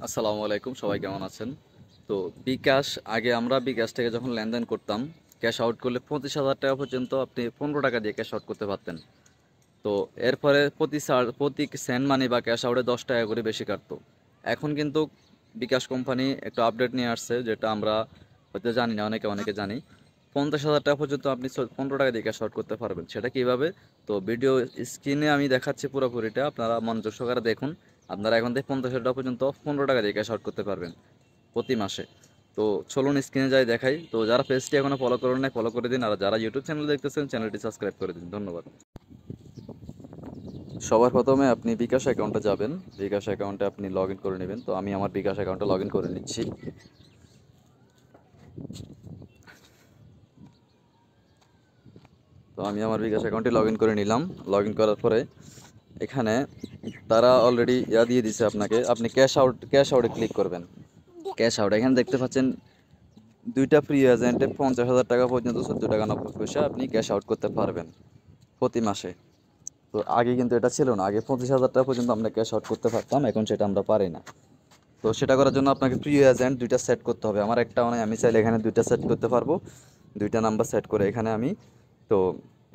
আসসালামু আলাইকুম, সবাই কেমন আছেন? তো বিকাশ, আগে আমরা বিকাশ থেকে যখন লেনদেন করতাম, ক্যাশ আউট করলে 25,000 টাকা পর্যন্ত আপনি 15 টাকা দিয়ে ক্যাশ আউট করতে পারতেন। তো এরপরে প্রতি সেন্ড মানি বা ক্যাশ আউটে 10 টাকা করে বেশি কাটতো। এখন কিন্তু বিকাশ কোম্পানি একটা আপডেট নিয়ে আসছে, যেটা আমরা হয়তো জানি না, অনেকে অনেকে জানি। 50,000 টাকা পর্যন্ত আপনি 15 টাকা দিয়ে ক্যাশ আউট করতে পারবেন। সেটা কিভাবে? তো ভিডিও স্ক্রিনে আমি দেখাচ্ছি পুরোপুরিটা, আপনারা মনোযোগ সহকারে দেখুন। আপনারা এখন থেকে 50,000 টাকা পর্যন্ত 15 টাকা দিয়ে ক্যাশ আউট করতে পারবেন প্রতি মাসে। তো চলুন স্ক্রিনে যাই দেখাই। তো যারা পেজটি এখনো ফলো করেন নাই, ফলো করে দিন, আর যারা ইউটিউব চ্যানেল দেখতেছেন চ্যানেলটি সাবস্ক্রাইব করে দিন। ধন্যবাদ। সবার প্রথমে আপনি বিকাশ অ্যাকাউন্টে যাবেন। বিকাশ অ্যাকাউন্টে আপনি লগ ইন করে নেবেন। তো আমি আমার বিকাশ অ্যাকাউন্টে লগ ইন করে নিচ্ছি। তো আমি আমার বিকাশ অ্যাকাউন্টে লগ ইন করে নিলাম। লগ ইন করার পরে এখানে তারা অলরেডি দিয়ে দিছে আপনাকে, আপনি ক্যাশ আউটে ক্লিক করবেন। ক্যাশ আউট এখানে দেখতে পাচ্ছেন দুইটা ফ্রি এজেন্টে 50,000 টাকা পর্যন্ত 14 টাকা 90 পয়সা আপনি ক্যাশ আউট করতে পারবেন প্রতি মাসে। তো আগে কিন্তু এটা ছিল না, আগে 25,000 টাকা পর্যন্ত আমরা ক্যাশ আউট করতে পারতাম, এখন সেটা আমরা পারি না। তো সেটা করার জন্য আপনাকে প্রি এজেন্ট দুইটা সেট করতে হবে। আমার একটাও নয়, আমি চাইলে এখানে দুইটা সেট করতে পারবো। দুইটা নাম্বার সেট করে এখানে আমি, তো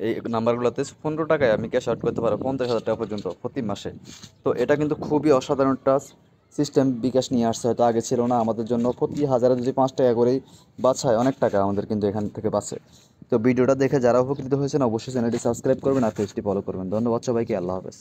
এই নাম্বারগুলোতে 15 টাকায় আমি ক্যাশ আউট করতে পারবো 50,000 টাকা পর্যন্ত প্রতি মাসে। তো এটা কিন্তু খুবই অসাধারণ একটা সিস্টেম বিকাশ নিয়ে আসছে, হয়তো আগে ছিল না। আমাদের জন্য প্রতি হাজারে যদি 5 টাকা করেই বাঁচায়, অনেক টাকা আমাদের কিন্তু এখান থেকে বাঁচে। তো ভিডিওটা দেখে যারা উপকৃত হয়েছেন অবশ্যই চ্যানেলটি সাবস্ক্রাইব করবেন আর পেজটি ফলো করবেন। ধন্যবাদ সবাইকে, আল্লাহ হাফেজ।